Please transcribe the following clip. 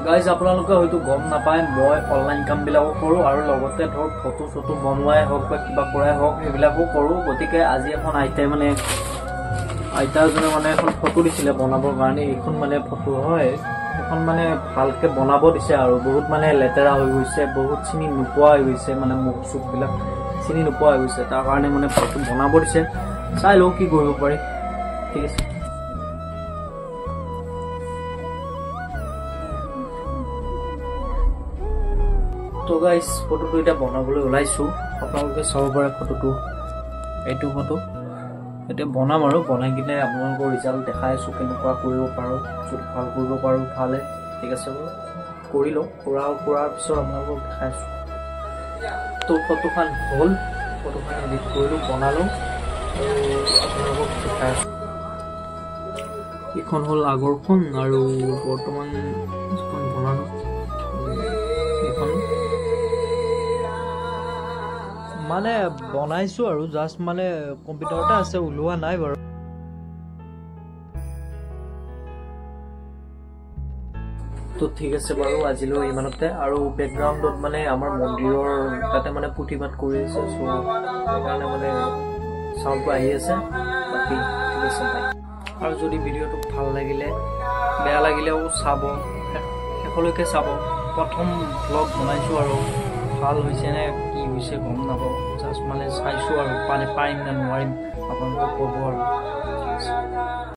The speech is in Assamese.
গাইজ আপোনালোকে হয়তো গম নাপায় মই অনলাইন কামবিলাকো কৰোঁ আৰু লগতে ধৰক ফটো চটো বনোৱাই হওক বা কিবা কৰাই হওক সেইবিলাকো কৰোঁ। গতিকে আজি এখন আইতাজনে মানে এখন ফটো দিছিলে বনাবৰ কাৰণে। এইখন মানে ফটো হয়, এখন মানে ভালকৈ বনাব দিছে আৰু বহুত মানে লেতেৰা হৈ গৈছে, বহুত চিনি নোপোৱা হৈ গৈছে, মানে মুখ চুখবিলাক চিনি নোপোৱা হৈ গৈছে। তাৰ কাৰণে মানে ফটো বনাব দিছে, চাই লওঁ কি কৰিব পাৰি। ঠিক আছে। তো গাইজ ফটোটো এতিয়া বনাবলৈ ওলাইছোঁ, আপোনালোকে চাব পাৰে ফটোটো। এইটো ফটো এতিয়া বনাম আৰু বনাই কিনে আপোনালোকৰ ৰিজাল্ট দেখাই আছোঁ কেনেকুৱা কৰিব পাৰোঁ। যদি ভাল কৰিব পাৰোঁ ভালে, ঠিক আছে বাৰু কৰি লওঁ। কৰাৰ পিছত আপোনালোকক দেখাই আছোঁ। তো ফটোখন হ'ল, ফটোখন এডিট কৰিলোঁ, বনালোঁ আৰু আপোনালোকক দেখাই আছোঁ। এইখন হ'ল আগৰখন আৰু বৰ্তমান যিখন বনালোঁ এইখন মানে বনাইছোঁ আৰু জাষ্ট মানে কম্পিউটাৰতে আছে, ওলোৱা নাই বাৰু। তো ঠিক আছে বাৰু আজিলৈ ইমানতে। আৰু বেকগ্ৰাউণ্ডত মানে আমাৰ মন্দিৰৰ তাতে মানে প্ৰতিবাদ কৰি আছে, চ' সেইকাৰণে মানে চাউণ্ডটো আহি আছে। বাকী ঠিক আছে বাই। আৰু যদি ভিডিঅ'টো ভাল লাগিলে, বেয়া লাগিলেও চাব, শেষলৈকে চাব। প্ৰথম ব্লগ বনাইছোঁ আৰু ভাল হৈছে নে কি হৈছে গম নাপাওঁ, জাষ্ট মানে চাইছোঁ আৰু পাৰিম নে নোৱাৰিম আপোনালোকক ক'ব আৰু। ঠিক আছে।